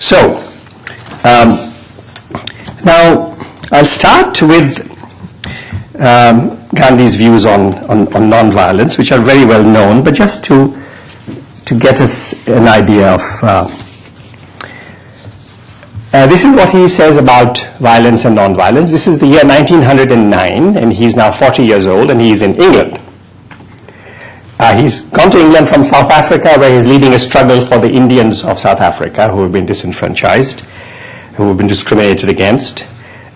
So, now I'll start with Gandhi's views on non-violence, which are very well known, but just to get us an idea of this is what he says about violence and non-violence. This is the year 1909, and he's now 40 years old, and he's in England. He's gone to England from South Africa, where he's leading a struggle for the Indians of South Africa who have been disenfranchised, who have been discriminated against.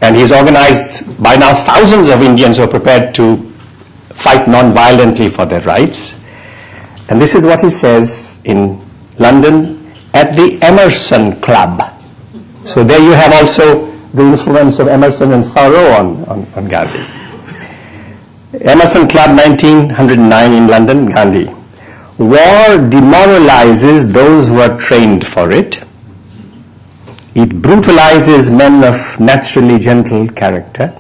And he's organized by now thousands of Indians who are prepared to fight non-violently for their rights. And this is what he says in London at the Emerson Club. So there you have also the influence of Emerson and Thoreau on Gandhi. Emerson Club, 1909 in London, Gandhi. War demoralizes those who are trained for it. It brutalizes men of naturally gentle character.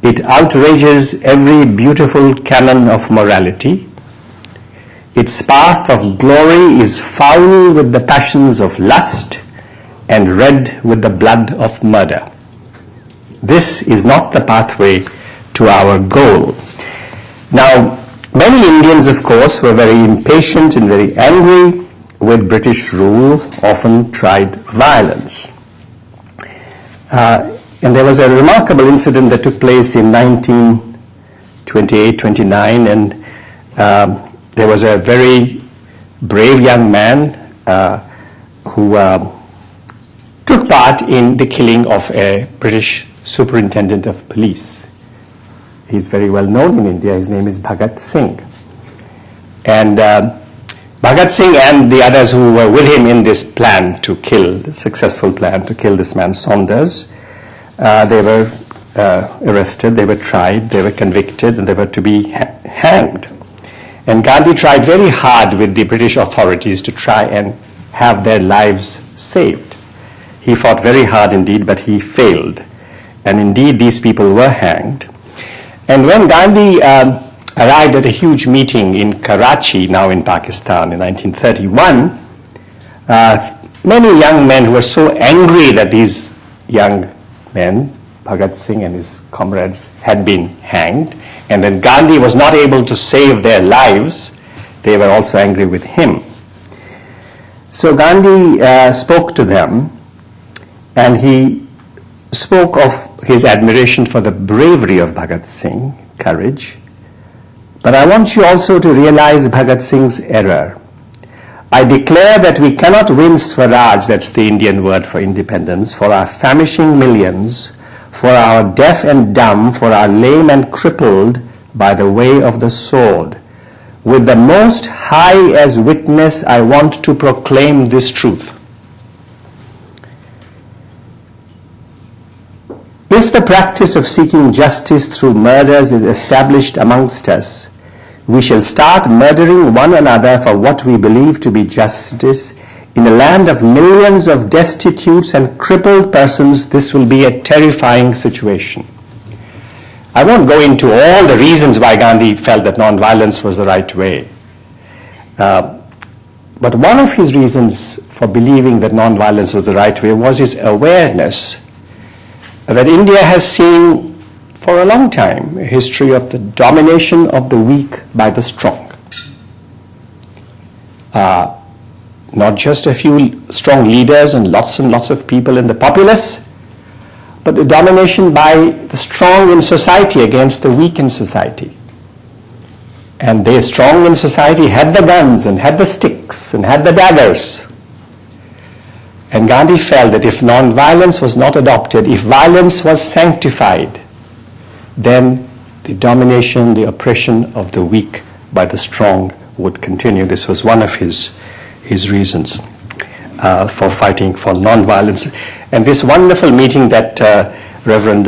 It outrages every beautiful canon of morality. Its path of glory is foul with the passions of lust and red with the blood of murder. This is not the pathway to our goal. Now, many Indians, of course, were very impatient and very angry with British rule, often tried violence. And there was a remarkable incident that took place in 1928-29, and there was a very brave young man who took part in the killing of a British superintendent of police. He's very well known in India. His name is Bhagat Singh. And Bhagat Singh and the others who were with him in this plan to kill, the successful plan to kill this man Saunders, they were arrested, they were tried, they were convicted, and they were to be hanged. And Gandhi tried very hard with the British authorities to try and have their lives saved. He fought very hard indeed, but he failed. And indeed, these people were hanged. And when Gandhi arrived at a huge meeting in Karachi, now in Pakistan, in 1931, many young men who were so angry that these young men, Bhagat Singh and his comrades, had been hanged, and that Gandhi was not able to save their lives, they were also angry with him. So Gandhi spoke to them, and he spoke of his admiration for the bravery of Bhagat Singh, courage. But I want you also to realize Bhagat Singh's error. I declare that we cannot win Swaraj, that's the Indian word for independence, for our famishing millions, for our deaf and dumb, for our lame and crippled by the way of the sword. With the Most High as witness, I want to proclaim this truth. If the practice of seeking justice through murders is established amongst us, we shall start murdering one another for what we believe to be justice. In a land of millions of destitutes and crippled persons, this will be a terrifying situation. I won't go into all the reasons why Gandhi felt that non-violence was the right way. But one of his reasons for believing that non-violence was the right way was his awareness that India has seen for a long time a history of the domination of the weak by the strong. Not just a few strong leaders and lots of people in the populace, but the domination by the strong in society against the weak in society. And the strong in society had the guns and had the sticks and had the daggers. And Gandhi felt that if non-violence was not adopted, if violence was sanctified, then the domination, the oppression of the weak by the strong would continue. This was one of his reasons for fighting for non-violence. And this wonderful meeting that Reverend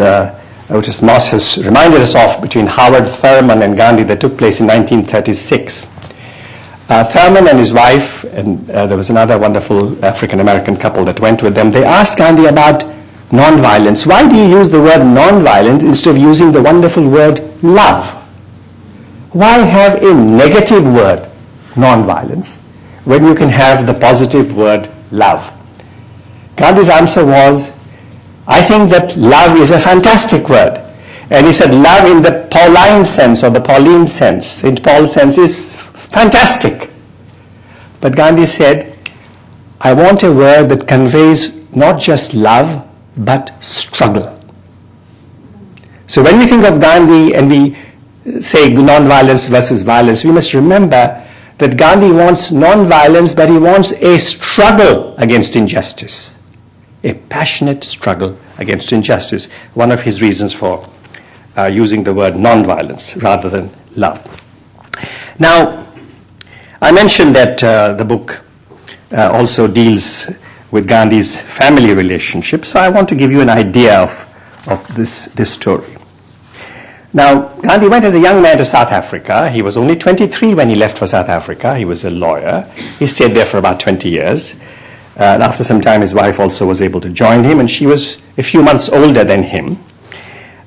Otis Moss has reminded us of between Howard Thurman and Gandhi that took place in 1936. Thurman and his wife, and there was another wonderful African-American couple that went with them, they asked Gandhi about non-violence. Why do you use the word non-violence instead of using the wonderful word love? Why have a negative word, non-violence, when you can have the positive word love? Gandhi's answer was, I think that love is a fantastic word. And he said love in the Pauline sense or the Pauline sense, St. Paul's sense is fantastic. But Gandhi said, I want a word that conveys not just love, but struggle. So when we think of Gandhi and we say non-violence versus violence, we must remember that Gandhi wants non-violence, but he wants a struggle against injustice. A passionate struggle against injustice. One of his reasons for using the word non-violence rather than love. Now, I mentioned that the book also deals with Gandhi's family relationship, so I want to give you an idea of this story. Now, Gandhi went as a young man to South Africa. He was only 23 when he left for South Africa. He was a lawyer. He stayed there for about 20 years. And after some time, his wife also was able to join him, and she was a few months older than him.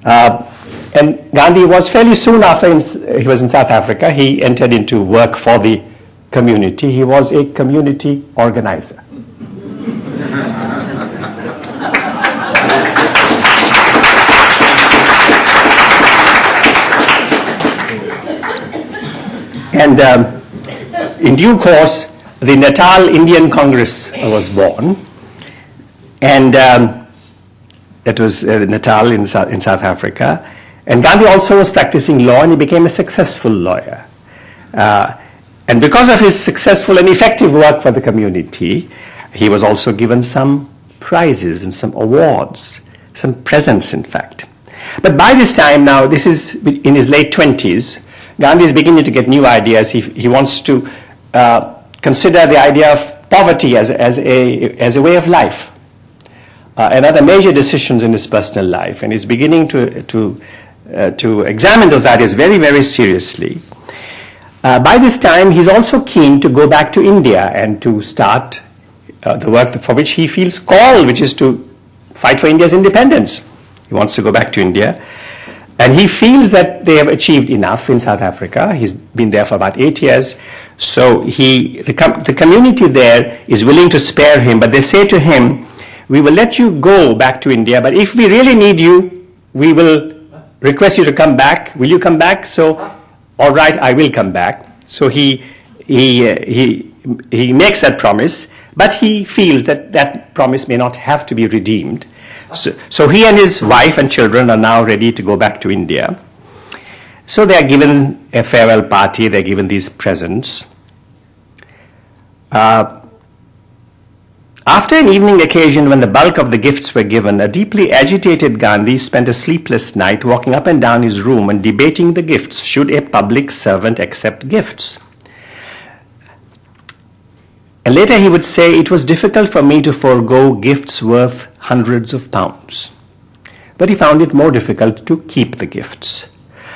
And Gandhi was fairly soon after he was in South Africa, he entered into work for the community. He was a community organizer. And in due course, the Natal Indian Congress was born. And it was Natal in South Africa. And Gandhi also was practicing law, and he became a successful lawyer. And because of his successful and effective work for the community, he was also given some prizes and some awards, some presents, in fact. But by this time now, this is in his late 20s, Gandhi is beginning to get new ideas. He wants to consider the idea of poverty as a way of life. And other major decisions in his personal life. And he's beginning to examine those ideas very, very seriously. By this time, he's also keen to go back to India and to start the work for which he feels called, which is to fight for India's independence. He wants to go back to India. And he feels that they have achieved enough in South Africa. He's been there for about 8 years. So the community there is willing to spare him, but they say to him, we will let you go back to India, but if we really need you, we will request you to come back. Will you come back? So, all right, I will come back. So he makes that promise, but he feels that that promise may not have to be redeemed. So he and his wife and children are now ready to go back to India. So they are given a farewell party, they're given these presents. After an evening occasion when the bulk of the gifts were given, a deeply agitated Gandhi spent a sleepless night walking up and down his room and debating the gifts. Should a public servant accept gifts? And later he would say, it was difficult for me to forego gifts worth hundreds of pounds. But he found it more difficult to keep the gifts.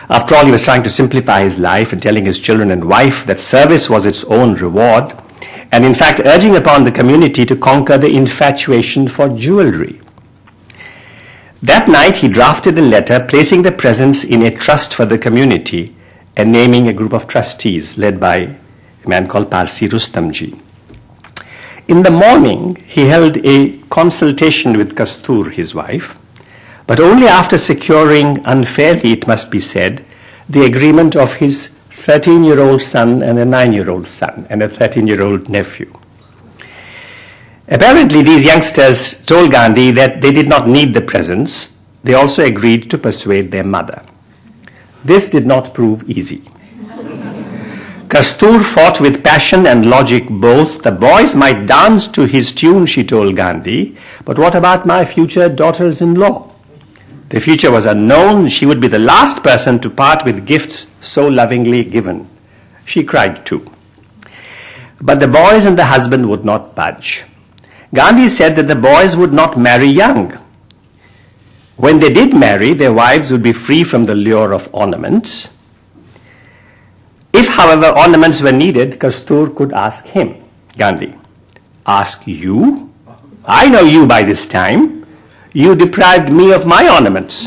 After all, he was trying to simplify his life and telling his children and wife that service was its own reward, and in fact urging upon the community to conquer the infatuation for jewelry. That night he drafted a letter placing the presents in a trust for the community and naming a group of trustees led by a man called Parsi Rustamji. In the morning, he held a consultation with Kastur, his wife, but only after securing, unfairly it must be said, the agreement of his 13-year-old son and a 9-year-old son and a 13-year-old nephew. Apparently, these youngsters told Gandhi that they did not need the presents. They also agreed to persuade their mother. This did not prove easy. Kastur fought with passion and logic both. The boys might dance to his tune, she told Gandhi, but what about my future daughters-in-law? The future was unknown. She would be the last person to part with gifts so lovingly given. She cried too. But the boys and the husband would not budge. Gandhi said that the boys would not marry young. When they did marry, their wives would be free from the lure of ornaments. If, however, ornaments were needed, Kastur could ask him, Gandhi, ask you? I know you by this time. You deprived me of my ornaments.